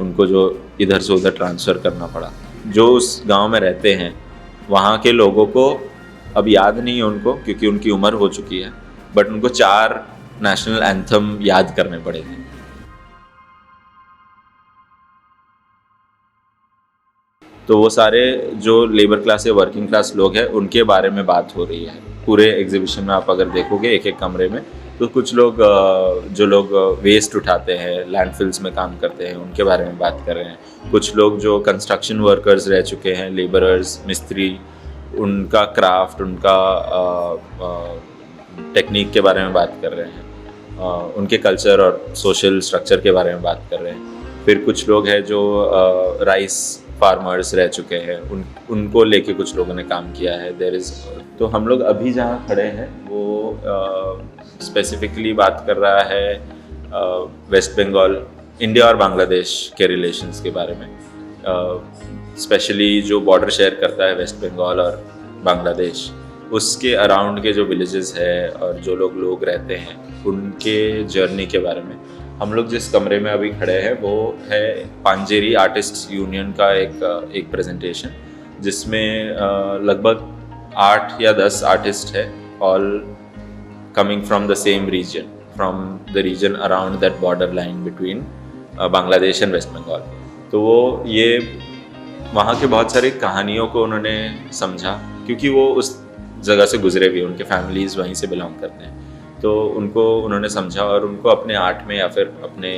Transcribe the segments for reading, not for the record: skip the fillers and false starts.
उनको जो इधर से उधर ट्रांसफ़र करना पड़ा। जो उस गांव में रहते हैं वहाँ के लोगों को अब याद नहीं है उनको, क्योंकि उनकी उम्र हो चुकी है, बट उनको 4 नेशनल एंथम याद करने पड़े थे। तो वो सारे जो लेबर क्लास या वर्किंग क्लास लोग हैं उनके बारे में बात हो रही है। पूरे एग्जीबिशन में आप अगर देखोगे एक एक कमरे में, तो कुछ लोग जो लोग वेस्ट उठाते हैं, लैंडफिल्स में काम करते हैं, उनके बारे में बात कर रहे हैं। कुछ लोग जो कंस्ट्रक्शन वर्कर्स रह चुके हैं, लेबरर्स, मिस्त्री, उनका क्राफ्ट, उनका टेक्निक के बारे में बात कर रहे हैं। उनके कल्चर और सोशल स्ट्रक्चर के बारे में बात कर रहे हैं। फिर कुछ लोग हैं जो राइस फार्मर्स रह चुके हैं, उनको लेके कुछ लोगों ने काम किया है। तो हम लोग अभी जहाँ खड़े हैं वो स्पेसिफिकली बात कर रहा है वेस्ट बंगाल, इंडिया और बांग्लादेश के रिलेशंस के बारे में। स्पेशली जो बॉर्डर शेयर करता है वेस्ट बंगाल और बांग्लादेश, उसके अराउंड के जो विलेजेस है और जो लोग रहते हैं, उनके जर्नी के बारे में। हम लोग जिस कमरे में अभी खड़े हैं वो है पांजेरी आर्टिस्ट यूनियन का एक प्रेजेंटेशन, जिसमें लगभग 8 या 10 आर्टिस्ट है, all coming from the same region, from the region around that border line between Bangladesh and West Bengal. तो वो ये वहाँ के बहुत सारी कहानियों को उन्होंने समझा, क्योंकि वो उस जगह से गुजरे भी, उनके फैमिलीज़ वहीं से बिलोंग करते हैं। तो उनको उन्होंने समझा और उनको अपने आर्ट में या फिर अपने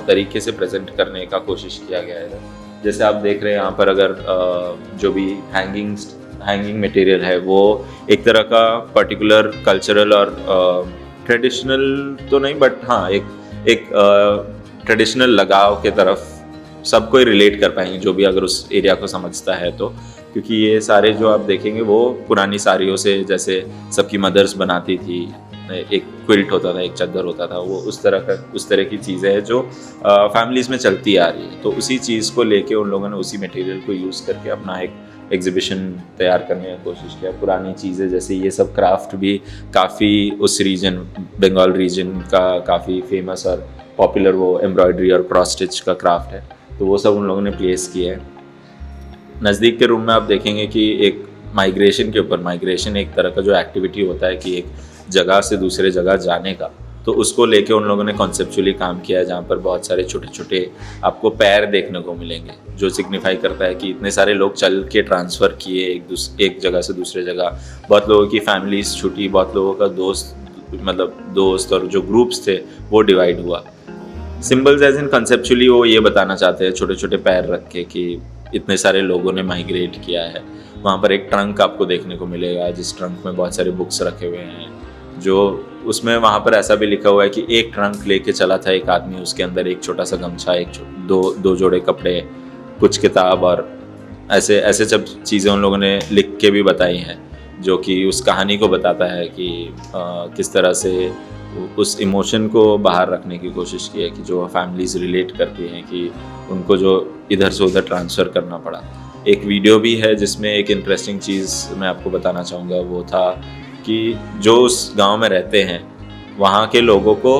तरीके से प्रेजेंट करने का कोशिश किया गया है। जैसे आप देख रहे हैं यहाँ पर, अगर जो भी हैंगिंग मटेरियल है वो एक तरह का पर्टिकुलर कल्चरल और ट्रेडिशनल तो नहीं, बट हाँ एक ट्रेडिशनल लगाव के तरफ सब कोई रिलेट कर पाएंगे जो भी अगर उस एरिया को समझता है तो। क्योंकि ये सारे जो आप देखेंगे वो पुरानी साड़ियों से, जैसे सबकी मदर्स बनाती थी, एक क्विल्ट होता था, एक चादर होता था, वो उस तरह की चीज़ें हैं जो फैमिलीज़ में चलती आ रही है। तो उसी चीज़ को लेके उन लोगों ने उसी मटेरियल को यूज़ करके अपना एक एग्जीबिशन तैयार करने की कोशिश किया। पुरानी चीज़ें जैसे ये सब क्राफ्ट भी काफ़ी उस रीजन, बंगाल रीजन का काफ़ी फेमस और पॉपुलर वो एम्ब्रॉयडरी और क्रॉस स्टिच का क्राफ्ट है, तो वो सब उन लोगों ने प्लेस किया है। नज़दीक के रूम में आप देखेंगे कि एक माइग्रेशन के ऊपर, माइग्रेशन एक तरह का जो एक्टिविटी होता है कि एक जगह से दूसरे जगह जाने का, तो उसको लेके उन लोगों ने कॉन्सेप्चुअली काम किया है, जहाँ पर बहुत सारे छोटे छोटे आपको पैर देखने को मिलेंगे, जो सिग्निफाई करता है कि इतने सारे लोग चल के ट्रांसफ़र किए एक जगह से दूसरे जगह। बहुत लोगों की फैमिलीज छूटी, बहुत लोगों का दोस्त और जो ग्रुप्स थे वो डिवाइड हुआ। सिंबल्स एज इन कंसेप्चुअली वो ये बताना चाहते हैं, छोटे छोटे पैर रख के, कि इतने सारे लोगों ने माइग्रेट किया है। वहाँ पर एक ट्रंक आपको देखने को मिलेगा, जिस ट्रंक में बहुत सारे बुक्स रखे हुए हैं, जो उसमें वहाँ पर ऐसा भी लिखा हुआ है कि एक ट्रंक लेके चला था एक आदमी, उसके अंदर एक छोटा सा गमछा, दो जोड़े कपड़े, कुछ किताब, और ऐसे सब चीज़ें उन लोगों ने लिख के भी बताई हैं, जो कि उस कहानी को बताता है कि किस तरह से उस इमोशन को बाहर रखने की कोशिश की है, कि जो फैमिलीज रिलेट करती हैं कि उनको जो इधर से उधर ट्रांसफ़र करना पड़ा। एक वीडियो भी है जिसमें एक इंटरेस्टिंग चीज़ मैं आपको बताना चाहूँगा, वो था कि जो उस गांव में रहते हैं वहाँ के लोगों को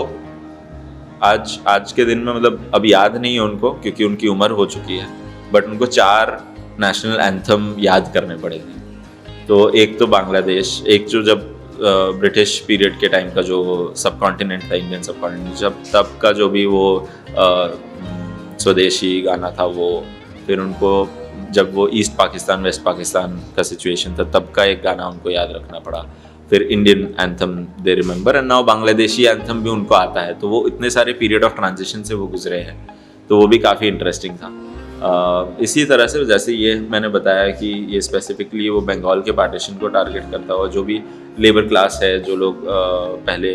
आज के दिन में, मतलब अब याद नहीं है उनको, क्योंकि उनकी उम्र हो चुकी है, बट उनको 4 नेशनल एंथम याद करने पड़े थे। तो एक तो बांग्लादेश, एक जो जब ब्रिटिश पीरियड के टाइम का जो सब कॉन्टिनेंट था, इंडियन सब कॉन्टिनेंट, जब तब का जो भी वो स्वदेशी गाना था वो, फिर उनको जब वो ईस्ट पाकिस्तान वेस्ट पाकिस्तान का सिचुएशन था तब का एक गाना उनको याद रखना पड़ा। फिर Indian anthem they remember, and now Bangladeshi anthem भी उनको आता है। तो वो इतने सारे पीरियड ऑफ ट्रांजिशन से वो गुजरे हैं, तो वो भी काफ़ी इंटरेस्टिंग था। इसी तरह से जैसे ये मैंने बताया कि ये स्पेसिफिकली वो बंगाल के पार्टीशन को टारगेट करता हुआ, जो भी लेबर क्लास है, जो लोग पहले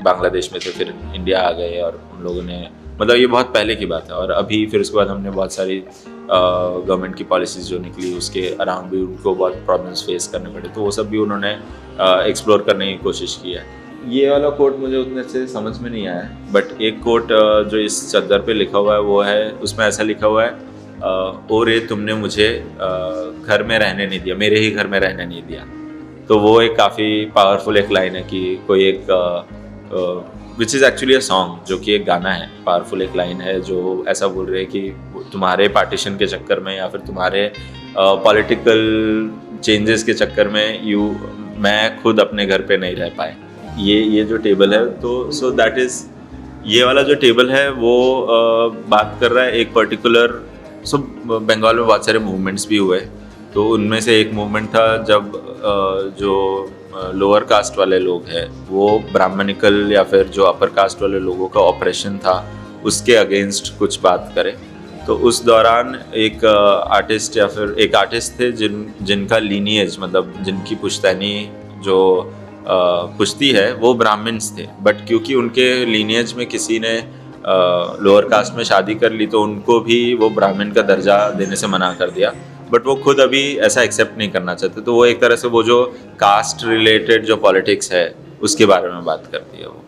बांग्लादेश में थे फिर इंडिया आ गए, और उन लोगों ने, मतलब ये बहुत पहले की बात है, और अभी फिर उसके बाद हमने बहुत सारी गवर्नमेंट की पॉलिसीज़ जो निकली उसके अराउंड भी उनको बहुत प्रॉब्लम्स फेस करने पड़े, तो वो सब भी उन्होंने एक्सप्लोर करने की कोशिश की है। ये वाला कोट मुझे उतने से समझ में नहीं आया, बट एक कोट जो इस चादर पे लिखा हुआ है वो है, उसमें ऐसा लिखा हुआ है, ओ रे तुमने मुझे घर में रहने नहीं दिया, मेरे ही घर में रहने नहीं दिया। तो वो एक काफ़ी पावरफुल एक लाइन है कि कोई एक which is actually a song, जो कि एक गाना है, पावरफुल एक लाइन है जो ऐसा बोल रही है कि तुम्हारे पार्टीशन के चक्कर में या फिर तुम्हारे पॉलिटिकल चेंजेस के चक्कर में मैं खुद अपने घर पे नहीं रह पाए। ये जो टेबल है, तो सो दैट इज़, ये वाला जो टेबल है वो बात कर रहा है एक पर्टिकुलर, सो बंगाल में बहुत सारे मूवमेंट्स भी हुए, तो उनमें से एक मूवमेंट था जब जो लोअर कास्ट वाले लोग हैं वो ब्राह्मणिकल या फिर जो अपर कास्ट वाले लोगों का ऑपरेशन था उसके अगेंस्ट कुछ बात करें। तो उस दौरान एक आर्टिस्ट या फिर एक आर्टिस्ट थे जिनका लीनिएज, मतलब जिनकी पुश्तैनी जो पुश्ती है वो ब्राह्मण्स थे, बट क्योंकि उनके लीनिएज में किसी ने लोअर कास्ट में शादी कर ली तो उनको भी वो ब्राह्मण का दर्जा देने से मना कर दिया, बट वो खुद अभी ऐसा एक्सेप्ट नहीं करना चाहते। तो वो एक तरह से वो जो कास्ट रिलेटेड जो पॉलिटिक्स है उसके बारे में बात करती है वो।